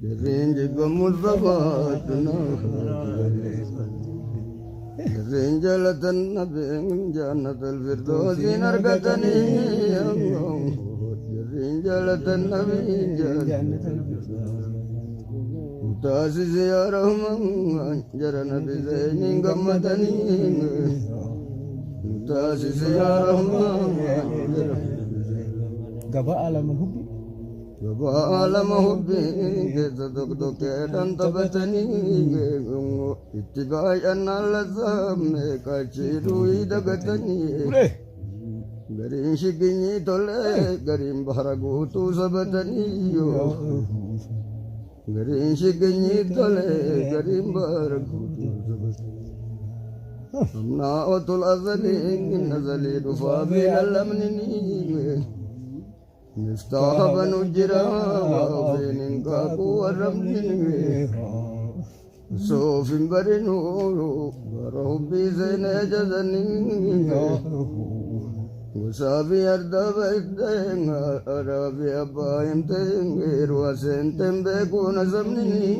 Rinji gamuzzabatna Rinjalatan nabin jannatul firdausin argatani Rinjalatan nabin jannatul Mutasis ya Rahman jarana bizainin gammatani Mutasis ya Rahman Gaba alam hubbi Gaba alam hubbi Kesaduk dukedan tabatani Ittibayan alazam Kachiru idagatani Garin shikinyi tole Garin baharagutu sabatani Garin shikinyi tole Garin baharagutu sabatani Amna otul azali Nazali dufa bin alamnini مفتاح بنو جرا بين كاكو ورمني صوف برنو ربي زين جزني وسابي أرد بيتين أرابي أبايم تنغير وسنتم بكون زمني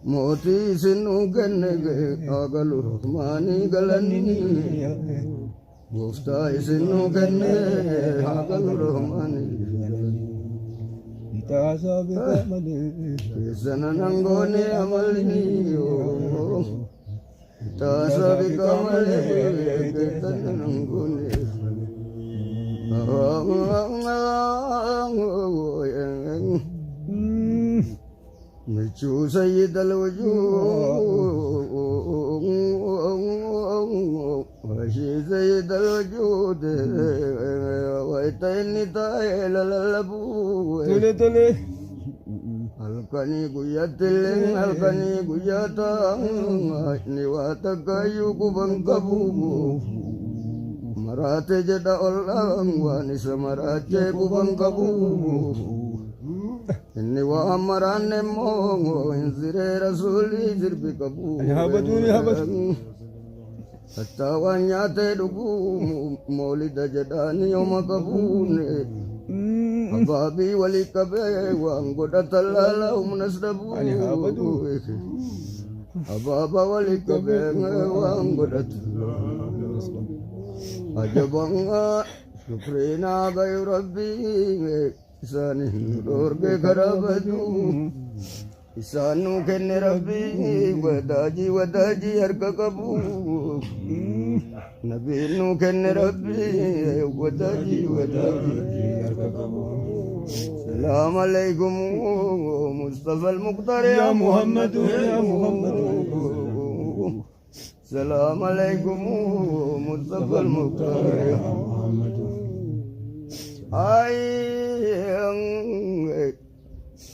موتي سنو كنغ أغلو رحماني غلني Gufta isinu kenne hakal rahmani Ita sabi kamali Kisana nangone amalini Ita sabi kamali Kisana nangone Micu sayyid al-wujud Washi sayyid al-wujud Waitayni ta'ila lalabu Tule Alkani guyatilin alkani guyatang Niwatagayu kubangkabu Marate jada olang Wanisa marate kubangkabu Inni wa amarane mongo Inzire rasuli zirbi kabu Habatu Hatta wanyate dugu Maulida jadani yoma kabune Ababi wali kabe Wanggoda talala umnasdabu Ababa wali kabe Wanggoda talala Ajabanga Syukrina gayu rabbi Isanin dorge karabadu Isanu kenne rabbi Wadaji harka kabu Nabinu kenne rabbi Wadaji harka kabu Salam alaikum Mustafa al-Muqtar ya Muhammadu Salam alaikum Mustafa al-Muqtar ya Muhammadu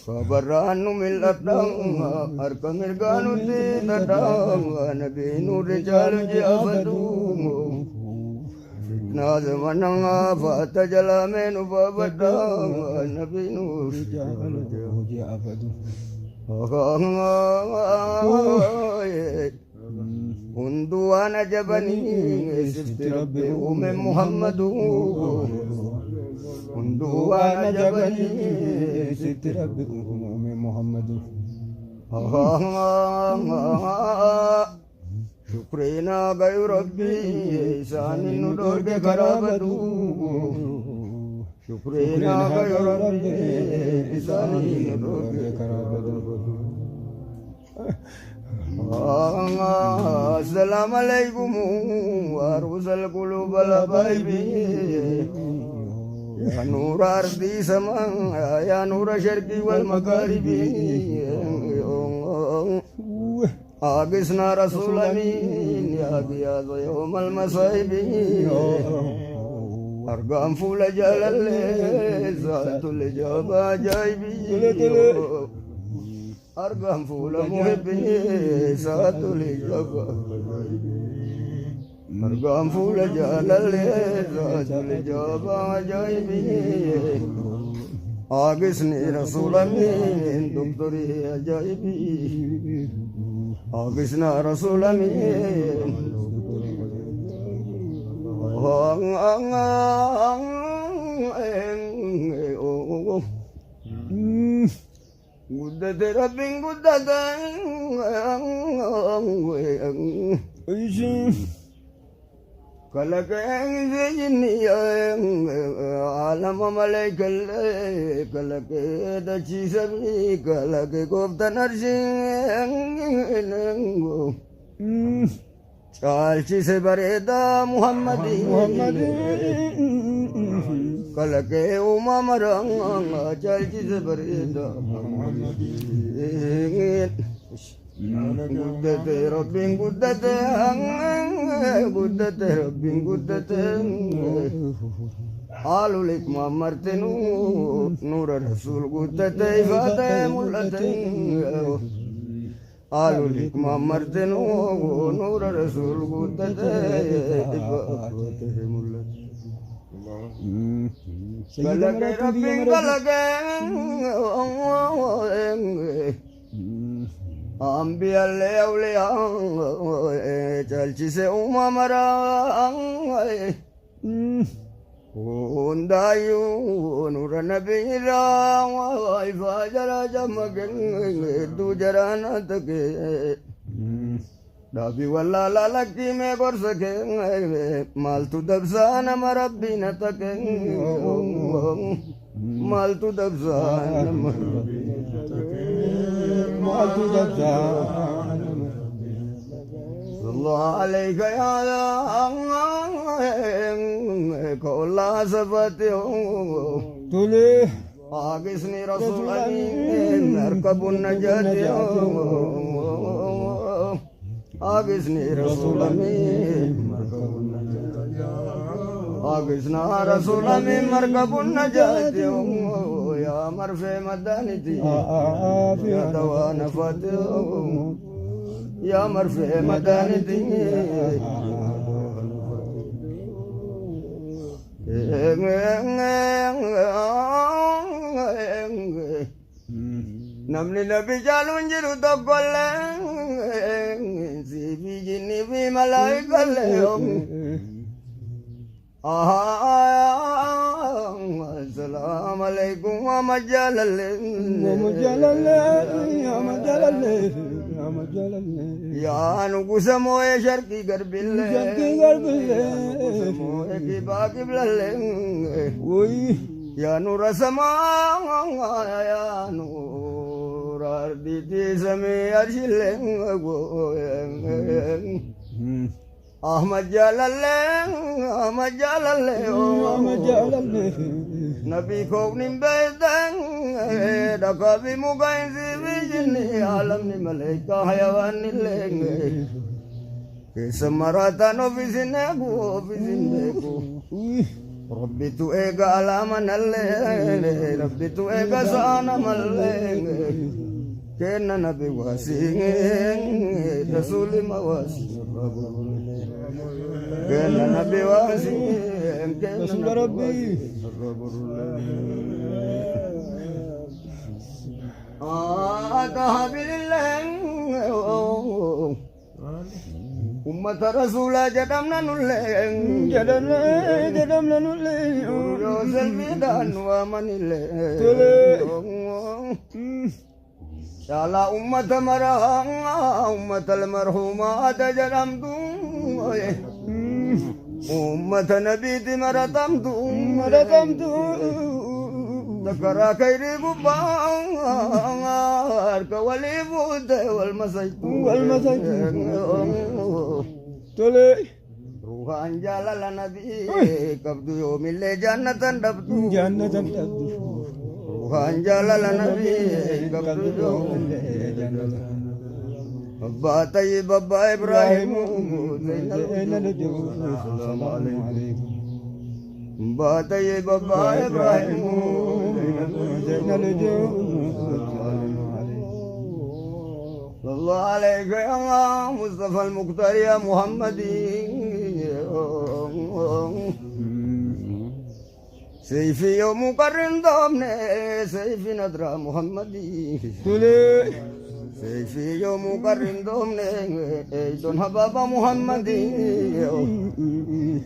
Kabaranu miladang arkamirganu tinadang nabinu rijalu jiafadu nazamanang fata jalamenu babadang nabinu rijalu jiafadu unduana jabani sifti rabbi umme muhammadu unduana jabani Siti Rabbi Ummi Muhammadu Syukrina gayu rabbi Isanin nudorge karabadu Syukrina gayu rabbi Isanin nudorge karabadu Assalamualaikum warahmatullahi wabarakatuh Ya nur ardi sama ya nur syarqi wal magharibi Agisna rasulamin ya biyad yawmal masaibi Argam fula jalal zatul jaba jaibi Argam fula muhibbi zatul jaba Argam fula jalal zatul jaba jaibi Agisni rasulamin doktori ajaibi Agisna rasulamin guddate rabbiin guddate kalaqeen jinni alama malaayikallee kalaqee dachiisanii kalaqee gooftaan arshiin caalchise bareedaa Muhammadii kalaqee uumamaraan caalchise bareedaa Muhammadii guddate rabbiin guddate guddate rabbiin guddate haalul hikmaa martinu nuura rasuul guddate ifaate mul'ate haalul hikmaa martinu nuura rasuul guddate ifaate mul'ate kalaqee rabbiin kalaqee Ambiyallee awliyaa caalchise uumamaraan hundaayyuu nura nabiyirraa ifaa jara jammaqee hedduu jaraana takee dhaabii wallaalaa lakkimee gorsa kee maaltu dabsaa nama rabbiina takee maaltu dabsaa nama rabbiina takee الله عليك يا كل صفاته تلي أغسني رسول أمين أركب النجاة أغسني رسول أمين أركب النجاة أغسنا رسول أمين مركب النجاة يا مرفي مدانتي يا دوا نفاتي يا مرفي مدانتي نمني نبي جالون جرو تقول سيبي جني في ملائكة اليوم السلام عليكم ومجال يا نقص موي شرقي غرب موي كي باقي يا نور السماء يا نور أرضي سمي أرشل أحمد جلال نبي كون بيدن دكابي مغين في جني عالم ملائكة حيوان لين كسمراتا في سنكو ربي تو إيجا علاما نلين ربي تو إيجا سانا ملين كنا نبي واسين رسول مواسين كنا نبي واسين رسول ربي آتها بالله أمة رسول جدمنا نلين جدمنا نلين يوسف بدان ومن اللين شالا أمة أمة المرحومات جرمتو أمة نبيتي مرتمتو ذكرى خيري ببار كولي بود والمسجد تولي روحان جلال نبي كبدو يوم اللي جنة دبدو روحان جلال نبي كبدو يوم اللي جنة أبا طيب أبا إبراهيم السلام عليكم أبا طيب أبا إبراهيم الله عليك يا مصطفى المختار يا محمدي سيفي يوم قرن ضمني سيفي نظرة محمدي سيفي يوم قرن ضمني ايدون حبابا محمدي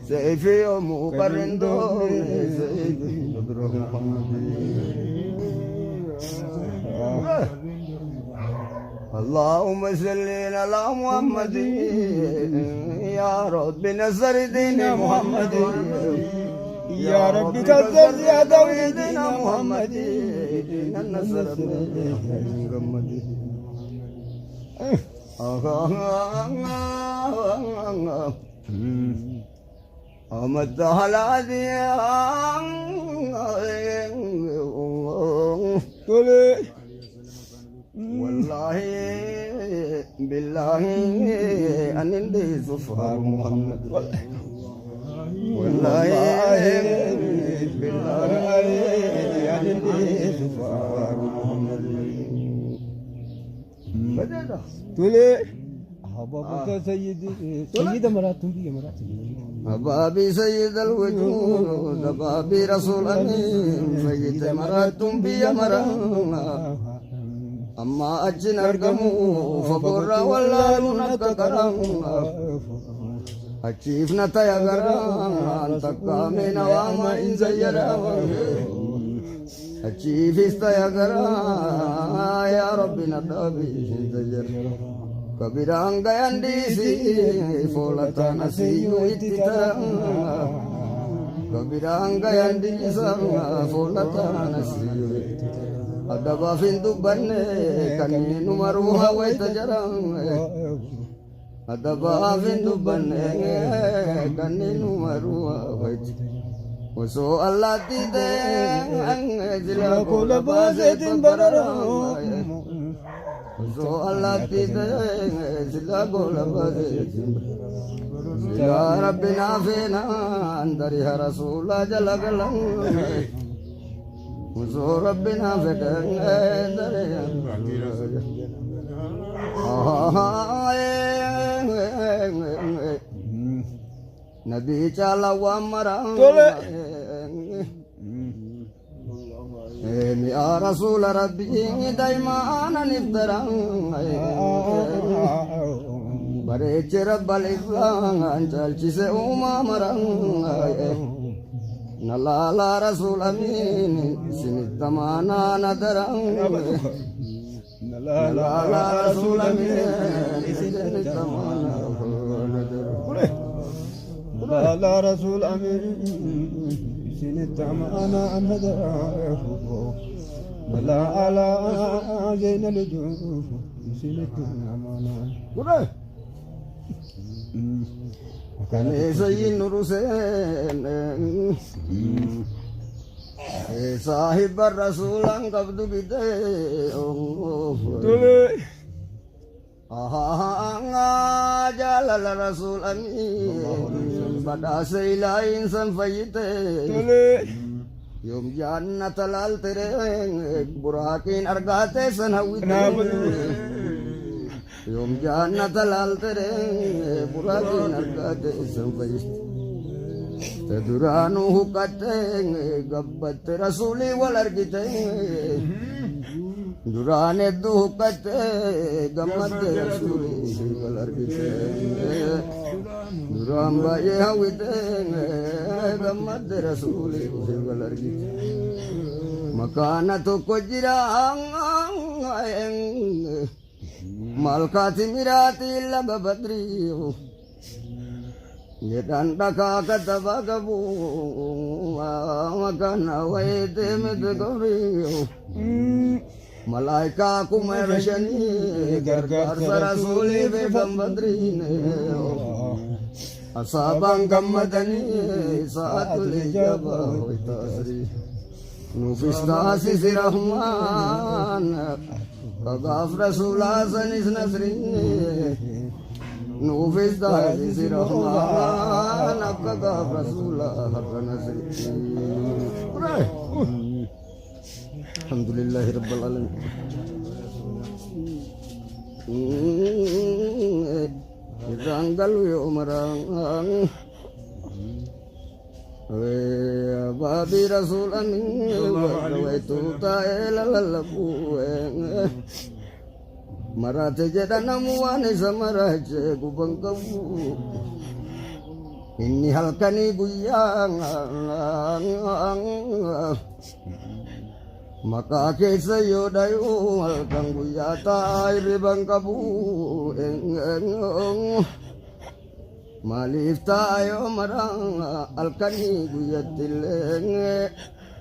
سيفي يوم قرن ضمني سيفي نظرة محمدي اللهم صل على محمد يا رب نصر دين محمد يا رب كذب يا دوي دين محمد دين النصر محمد أمد هلادي والله بالله أن عندي زفار محمد والله بالله أن عندي زفار محمد بدأ تولي أحبابك سيدي سيد مراتهم بي مراتهم أبابي سيد الوجود أبابي رسول أمين سيد مراتهم بي مراتهم أما أجن أرقموا فقر والله نتكرم أجيفنا تيغران تقامين واما إن زيرا أجيف استيغران يا ربي نتابي زير كبيران غيان ديسي فولتا نسيو اتتا كبيران غيان ديسا فولتا نسيو أدبا فين دبني كنين مروها ويتجران أدبا فين دبني كنين مروها ويتجران وسو الله تيدين زلا كل بازت بررام وسو الله تيدين زلا كل بازت يا ربنا فينا أندر يا رسول الله جل جلاله وسو ربنا فينا أندر يا نبي چالا وامرا يا رسول ربي دايما انا نفترا بريچ رب الاسلام انجل چسه اوما مرا نلا لا رسول امين سنتمانا ندرا نلا لا رسول امين سنتمانا ندرا لا رسول أمين سنت أنا أنهدى ولا على زين الجوف سنت أمانا كان سيد نورسين صاحب الرسول قبض بيده جلال الرسول أمين بدا سيلا إنسان فيته يوم جنة لال ترين براكين أرغاتي سنهويته يوم جنة لال ترين براكين أرغاتي سنهويته تدرانو هكتين قبت رسولي والأرغتين durane dukkate gammadde rasuli walargite duran baye hawite gammadde rasuli walargite makana tokko jira malkati mirati laba badriyo yedan daka katabagabu makana wayte medgoriyo ملائكة كمرشني غرغر رسولي بغمبدرين أصابان غمدني ساعة الإجابة والتأسري نفس تاسيس رحمن كغاف رسول سنس نسري نفس تاسيس رحمن كغاف رسول حق نسري الحمد لله رب العالمين Ranggal yo marang babi rasul amin wa tu ta elalabu marate jadanamu ane samaraje gubangkamu ini halkani guyang Maka keessa yoo dhayuu halkan guyyaa taa'e riban qabu maaliif ta'a yoo maraa halkanii guyyattillee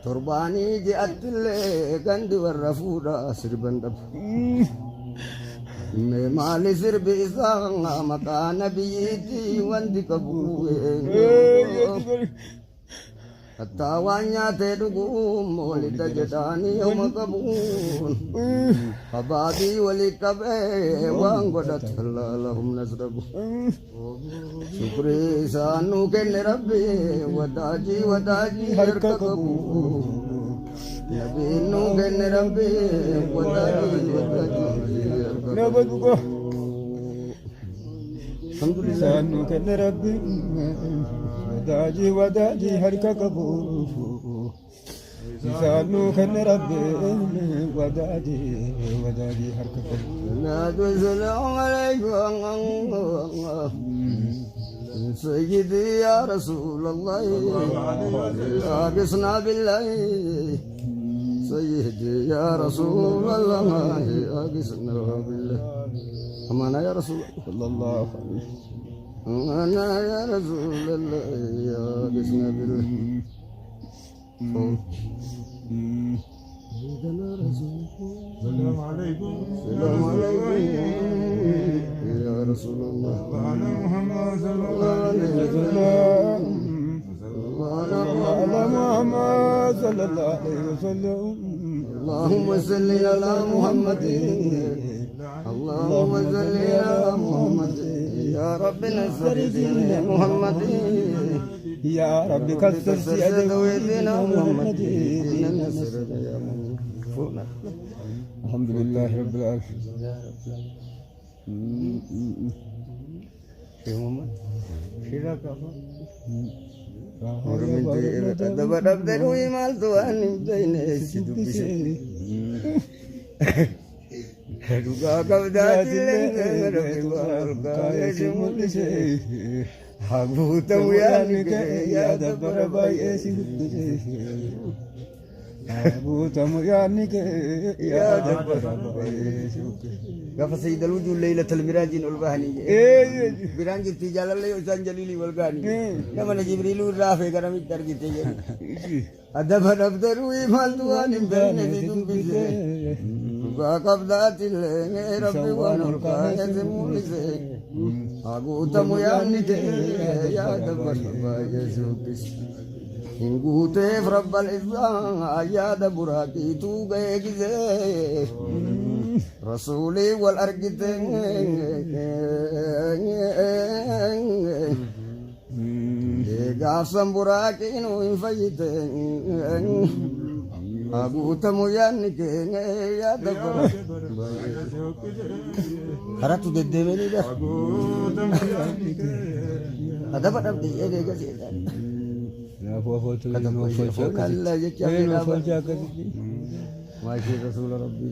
torbaanii ji'attillee gandi warra fuudhaa sirban dhabu. Mee maali sirbi isaa maqaa nabiyyiitti wanti qabu Hatta waan nyaatee dhuguun walidha jedhaanii yooma qabuun habaabii walii qabee waan godhate laala humnas dhabu. Shukrii isaan nuu kenne rabbi wadaajii harka qabu. Nabiin nuu kenne rabbi wadaajii harka qabu. Isaan nuu kenne rabbi wadaajii harka qabu. Isaan kenne rabbi wadaajii harka qabu. Naatu salaamu alaykum Sayyidi ya Rasulallah Agisna billahi Sayyidi ya Rasulallah Agisna billahi Amana ya Rasulallah أنا يا رسول الله يا قسم بالله السلام عليكم السلام عليكم يا رسول الله على محمد صلى الله عليه وسلم على محمد صلى الله عليه وسلم اللهم صل على محمد اللهم صل على محمد يا رب نصر دين محمد يا رب كسر سيدنا محمد الحمد لله رب العالمين Duga kabdati lengara kaya simulise haguta muyani ke yada barabai esimulise haguta muyani ke yada barabai esimulise gafa sayyidal wujud laylatul mirajin ulbahani biranji tijalal lay usan jalili walgani namana jibrilu rafe garami targite adaba nabdaru imal duan benne dubbise Kabdati le rabbi wanurka yazimulise Aguta muyani ke yada barba yazukis Ingute rabbal izan ayada buraki tu gize Rasuli wal argite Gafsan buraki inu infayite Aguta muyani ke yada bara Haratu dedemeni dah Ada pada dia kasi kata foto kalla je kya Masya Rasul Rabbi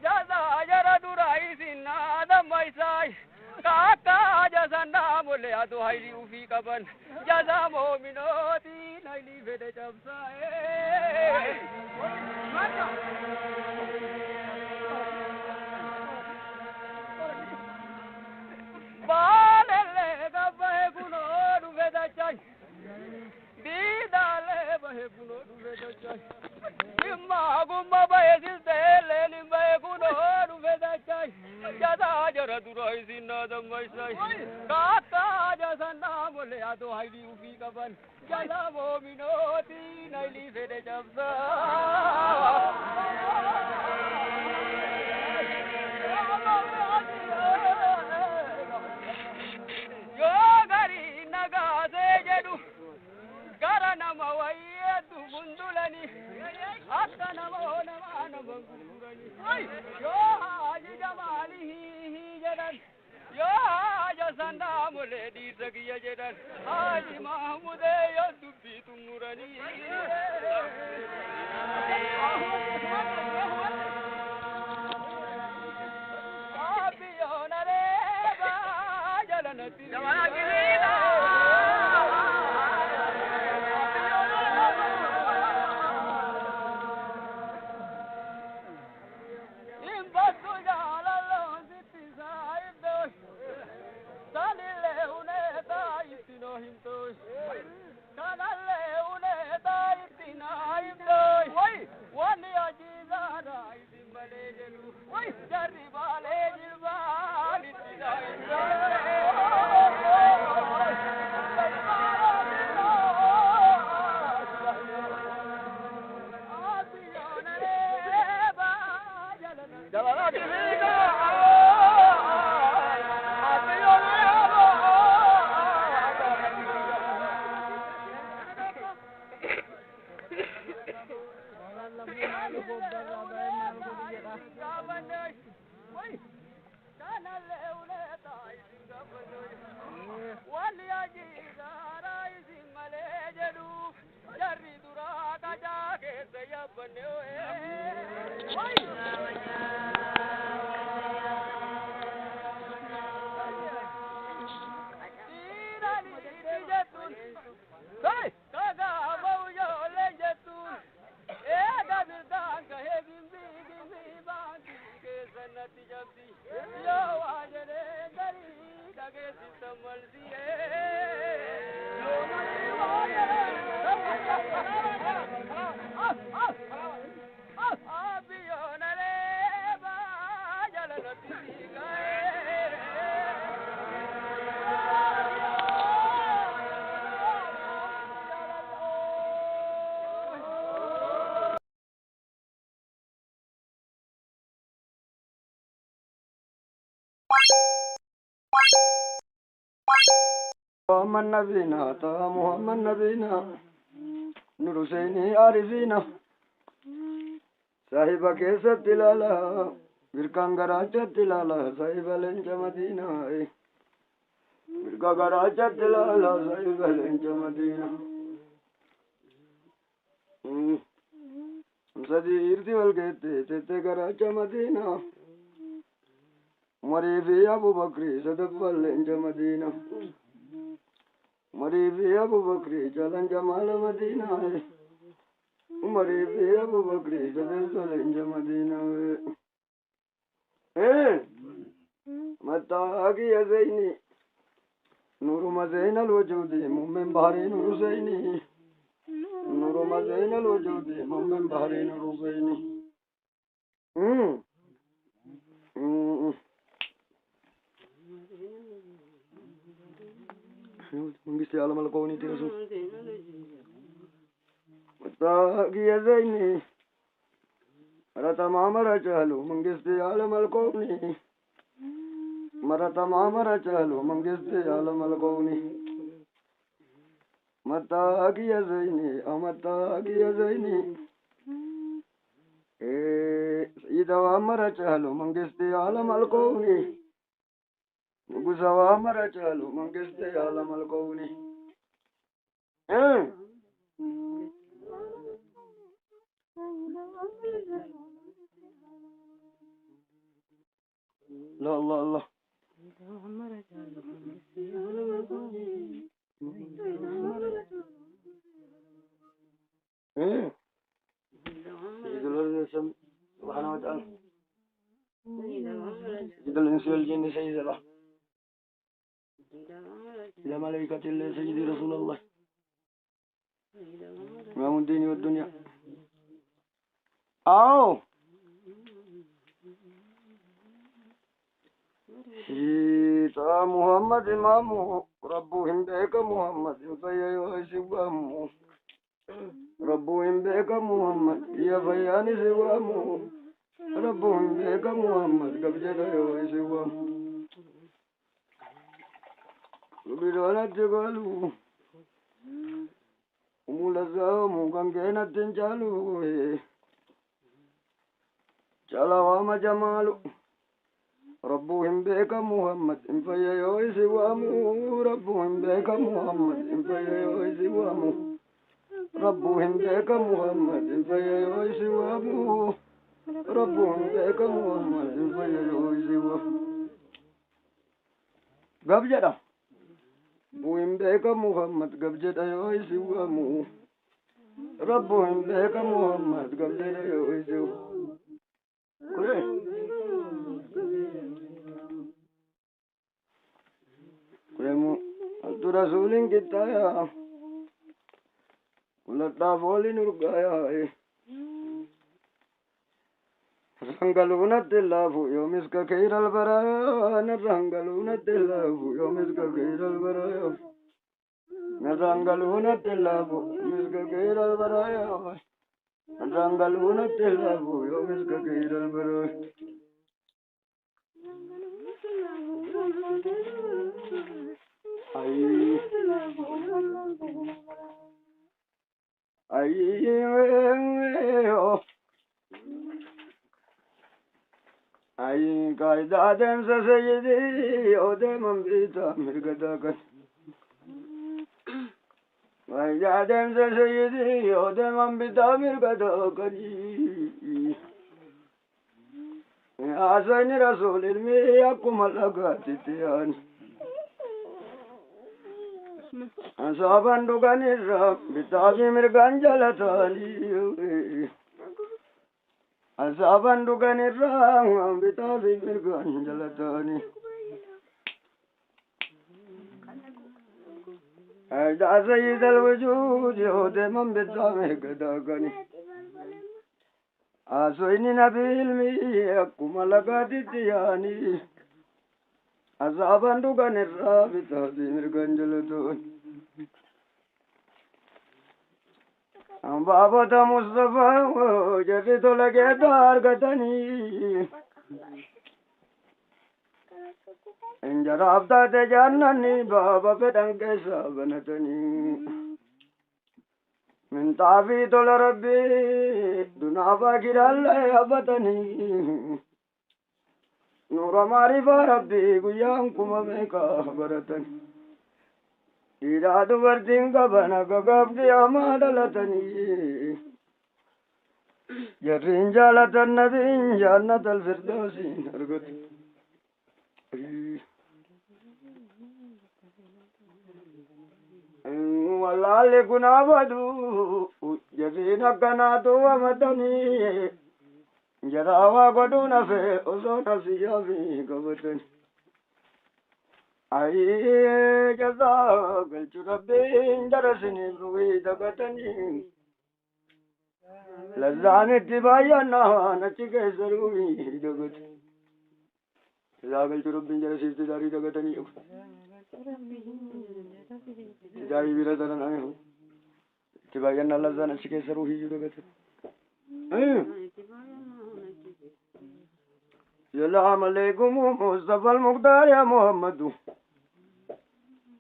Jaza jara durai sinna damai sai kaka jaza namole adu hairi ufi kaban jaza mominoti naili vede jamsae balele gabae kuno du veda chai didale bahe kuno du veda chai Imma gumma bae siltele limbae kuno du veda chai jaza jara durai sinna damai sai kaka jaza namole adu hairi ufi kaban jaza mominoti naili vede jamsa Yo Zakiya jedhan Haji Mahmude yo dubbi tumurani Abiyona re ba jalanati Jamana girina محمد نبينا طه محمد نبينا نور حسيني عارفينا صاحب كيسة تلالا بركان غراجة تلالا صاحب لنج مدينة بركان غراجة تلالا صاحب لنج مدينة سدي إرتي والكيتي تتي غراجة مدينة مريفي أبو بكري صدق لنج مدينة مريفي أبو بكري جلن جمال مدينة مريفي أبو بكري جلن مدينة متاكي يا زيني نور مزين الوجود مؤمن بحري نور زيني نور مزين الوجود مؤمن بحري نور زيني Mengisi alam al-kauni tirasul. Matagi ya zaini. Marata mamara chalu mengisi alam al-kauni. Marata mamara chalu mengisi alam al-kauni. Matagi ya zaini, amatagi ya zaini. Ida mamara chalu mengisi alam al-kauni. Gusawa mara chalu mangiste alam al-kauni. La Allah Allah. سبحانه وتعالى. سيد الإنس والجن سيد الله. إلى ملائكة الله سيدي رسول الله إمام الدين والدنيا سيدنا محمد إمامه ربهم بك محمد فيا سوامه ربهم بك محمد يا فيان سوامه ربهم بك محمد قبجة يا سوامه بدونا تقالوا وملزم وكان تنجالوا جلا وما جمالو ربهم بك محمد فيا يوسي وامو ربهم بك محمد فيا يوسي وامو ربهم بك محمد فيا يوسي وامو ربهم بك محمد فيا يوسي وامو قبجة ربهم بك محمد قبجة يوسي وامو ربهم بك محمد قبجة يوسي وامو Kuremu altu rasulin kita ya, ulat bolin urgaya rangaluna tilafu yomis ka kairal baraya rangaluna tilafu yomis ka kairal baraya rangaluna tilafu yomis ka kairal baraya rangaluna tilafu yomis ka kairal baraya Ay kaida dem sa sayidi ode mambita mirgadakan kaida dem sa sayidi ode mambita mirgadakan asani rasul ilmi akumalagat tiyan asaban duganirra bitabi mirganjalatani asaban duganirra bitabi mirganjalatani ada sayyidal wujud yode man bitabi gadagani asoini nabil mi akumalagat tiyani asaban duganirra bitabi mirganjalatani Baba ta Mustafa jadi to lage dar gatani injara abda te janani baba pedang kesa banatani min tabi to rabbi dunaba giralla abatani nura marifa rabbi guyam kuma meka baratani Iradu berdingga bana gagabdi amadalatani Jarin jalatan nabin jannat al-firdausi nargut Walale kunabadu Jarin akkanatu amatani Jarawa goduna fe osona siyavi gabatani Ay jaza galchu rabbin darasini ruwi dagatani lazani tibayana nachike zaruri dagat jaza galchu rabbin darasini dari dagatani dari biradana ayo tibayana lazani nachike zaruri dagat Salam alaikum Mustafa al-Muqtar ya Muhammadu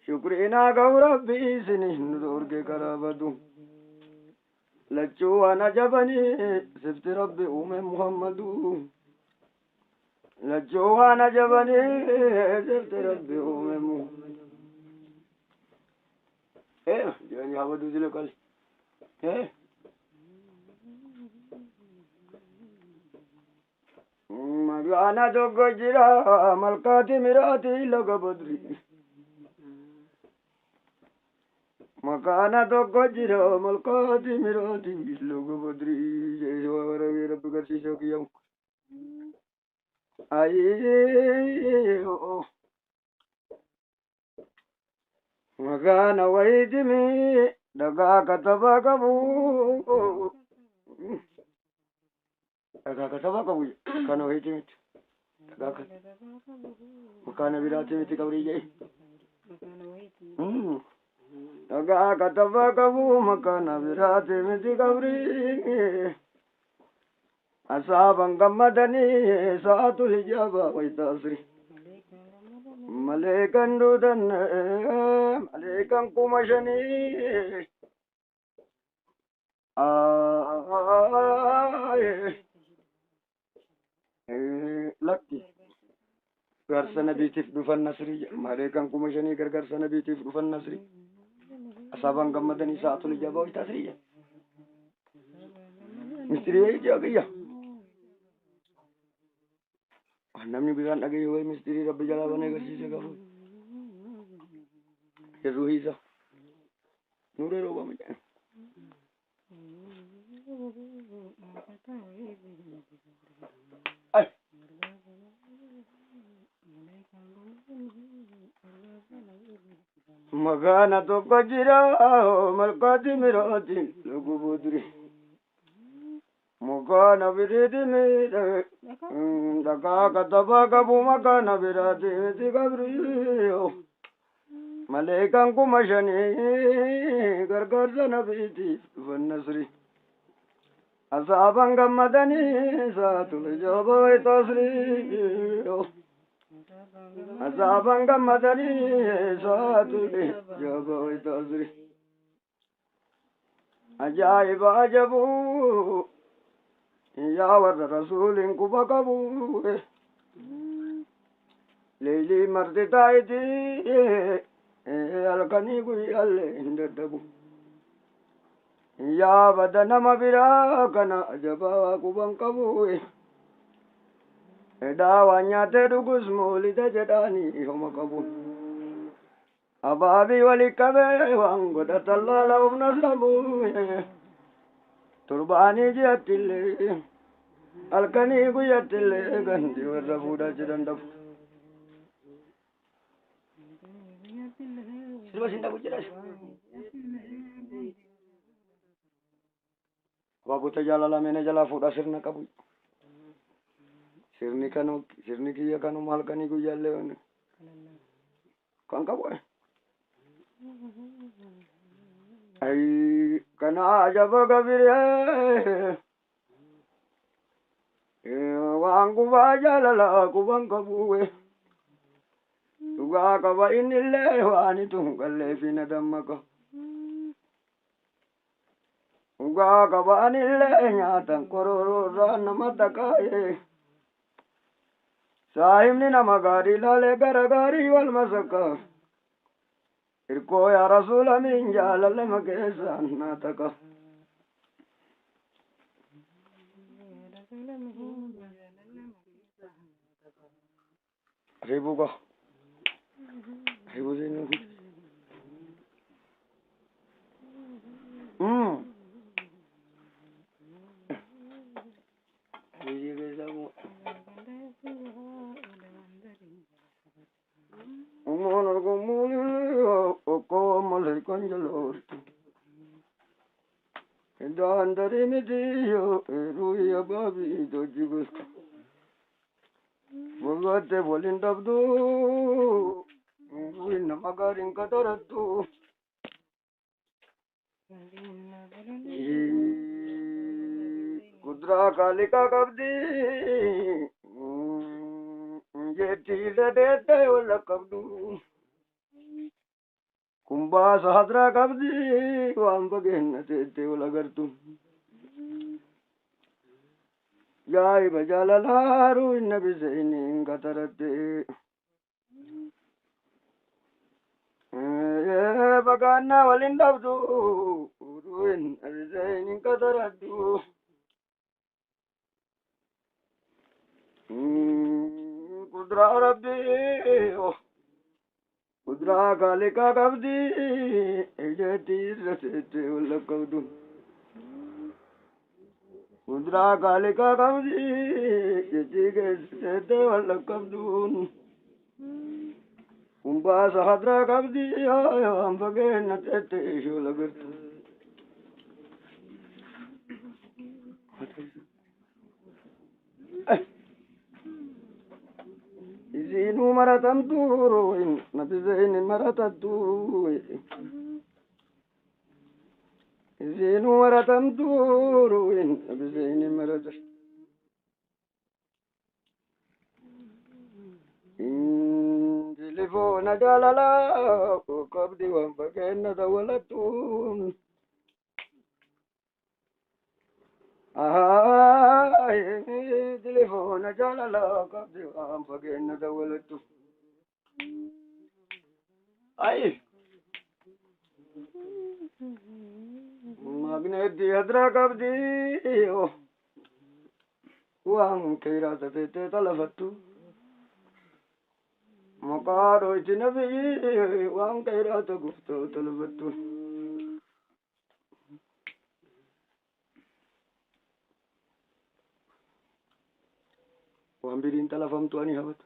Syukrina kau Rabbi sini nur ke karabadu Lachu ana jabani sifti Rabbi Muhammadu Lachu ana jabani sifti Rabbi Muhammadu jangan habadu silakan Magana to gojira malkati mirati laga badri Makana to gojira malkati mirati laga badri jai wara rabbi karsi shokiyam ayo Magana waidimi daga kataba kabu Daga kataba kabu kana waidimi daga makana virati miti kabri jai daga kataba kabu makana virati miti kabri asaban gammadani saatul hijaba waitasri Malekan dudan malekan kumashani lucky garsana biitiif dhufan nasrii maleekan kuma shanii gargarsana biitiif dhufan nasrii asaban gammadanii sa'atul ijaba hoy tasrii mistiri jagiyya namni biraan dhagee hoy mistiri rabbi jalaa banee garsiise gafu ruhiisa nure roba mujaan ay magana tokko jira malkaati miraatiin lugu buduri magana biridi mire dhagaa katabaa qabu magana biraati miti gabriyo maleekan kuma shanii gargaarsa nabiitiif dhufan nasri asaaban gammadanii saatul ijaba way tasriyo asaban gammadanii saatul ijaba way tasri ajaa'iba ajabu yaa warra rasuulin quba qabu leylii marti taa'iti halkanii guyyaallee hin dadhabu yaa bada nama biraa kana ajabaa quban qabu edhaa waan nyaatee dhugus moolida jedhaanii homa qabu abaabii wali qabee waan godhatan laala humna sabu turbaanii ji'attillee halkanii guyyattillee gandi warra fuudhaa jedhan dhabu sirba sin dhabu jedhas waabota jaalala mene jalaa fuudha sirna qabu sirni kiyya kanuma halkanii guyyaallee kan qabu ay kana ajaba gabiree waan gubaa jaalala guban qabu dhugaa qaba innillee waan itun qalleefi na dammaka dhugaa qaba anillee nyaatan korororraa nama dhaqaaye saahibni nama gaarii laalee gara gaarii wal masaka irkoo yaa rasuula min jaalallama keessaan naa taqa ribuga ribu zinu Dandari midiyo ruya babi dojigus Bogate bolin dabdu Ruina magarin kataratu Kudra kalika kabdi Jeti ledete wala kabdu Kumba sahadra kabdi wambagena tete wala gartu Jai bajalalaru nabi zainin katarate bagana walindabdu ruin nabi zainin kataratu kudra rabbi kudra kalika kabdi ejeti rasete wala kabdu kudra kalika kabdi ejeti rasete wala kabdu kumba sahadra kabdi ambagena tete wala gartu Izinu maratam turu nabi zainin maratatu Izinu maratam turu nabi zainin maratas Telefona jalala kabdi wambagena dawalatun telefoona jaalalaa qabdi waan fageenya dawwalattu. Ayi. Magneetii hadiraa qabdi waan keeraa tateettee talafattu. Maqaa dhoyti nabii waan keeraa taguftoo talafattu. Waan biriin talafamtu ani habatu.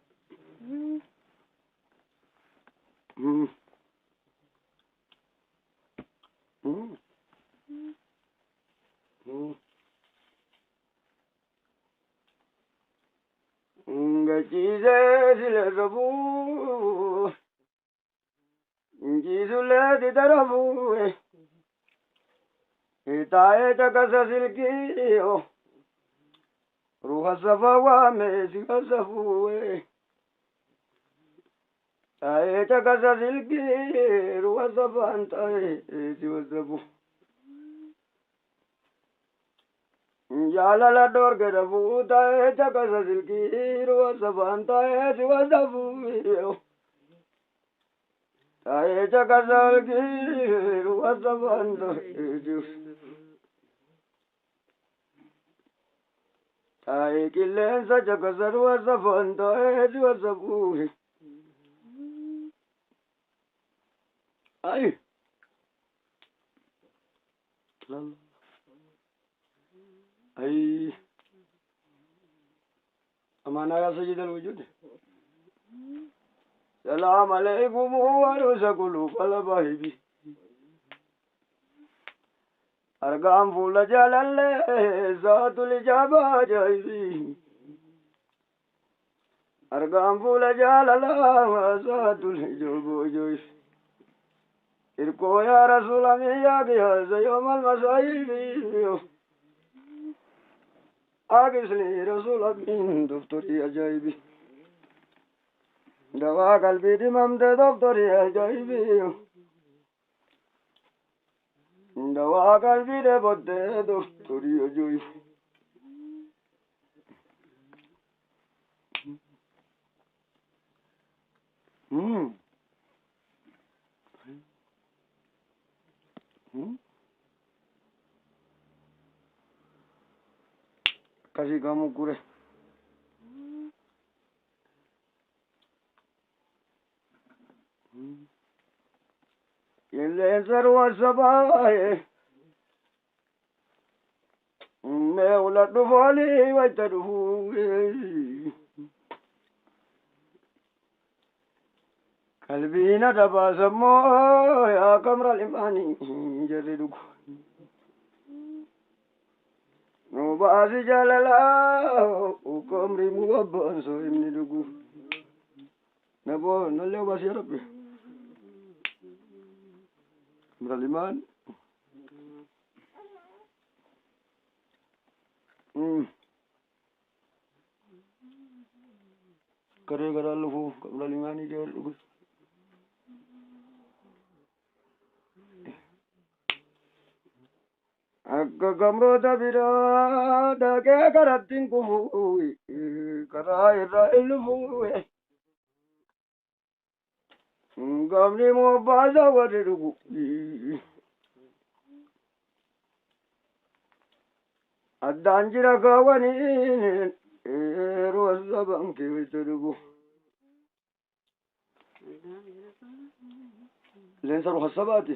Gachiisee sile rabuu injisulee didarabuu itaa'ee caqasa silkii ruha safa waame sifa safuu taa'ee caqasa silkii ruha safaan taa'ee sifa safuu. Jaalala dorge dafuu taa'ee caqasa silkii ruha safaan taa'ee sifa safuu. Taa'ee caqasa silkii ruha safaan taa'ee sifa. Taa'ee qilleensa caqasa ruha safaan taa'ee sifa safuu. Ayi. أي أمانة يا سيد الوجود سلام عليكم ورسكلوا فالباهبي أرقام فول جلال ذات الإجابة جايبي أرقام فول جلال ذات الإجابة جايبي إركو يا رسول الله يا يوم المسائل آگسلی رسول من دفتری عجایبی دوا قلبی دیمم ده دفتری عجایبی دوا قلبی ده بده دفتری عجایبی Kasih kamu kure. Ile sarwa sabaye. Me ulat dufali wa taduhu. Kalbina tabasamo ya kamra limani jariduku. Nubasi jalala ukamri muwabban so imni dugu nabo nalle basi rabbi mraliman kare garalu mralimani je dugu akka gamro da bira da ke karatin kufu kara ira ilfu gamni mo baza wadirugu addanjira kawani roza banki witurugu lensaru hasabati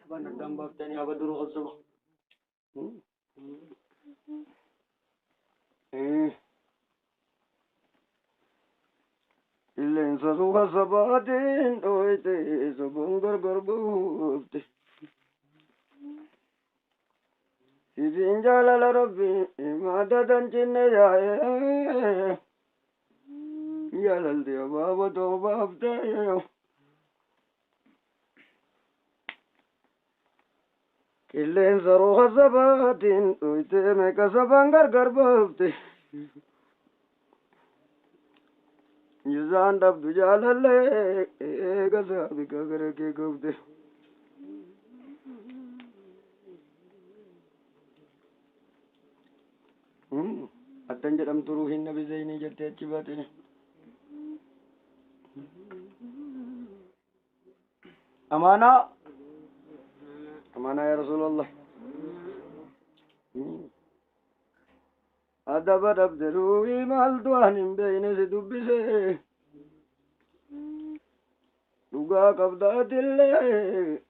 Bana dambak tani abaduru khasaba. Illen sasu khasabatin oite sabungar garbufte. Idin jalala rabbi madadan jinne jaye. Jalal diya baba toba hafte. Illen saru khasabatin oite me kasabangar garbufte. Jizaan dhabdu jaalallee eega saabiqa gara kee gubde. Attan jedhamtu ruuhiin nabi Zaynii jettee achi baate. Amaanaa yaa Rasuulallah. Adaba dhabde ruuhii maaltu an hin beeyne si dubbise. Dhugaa qabdaatillee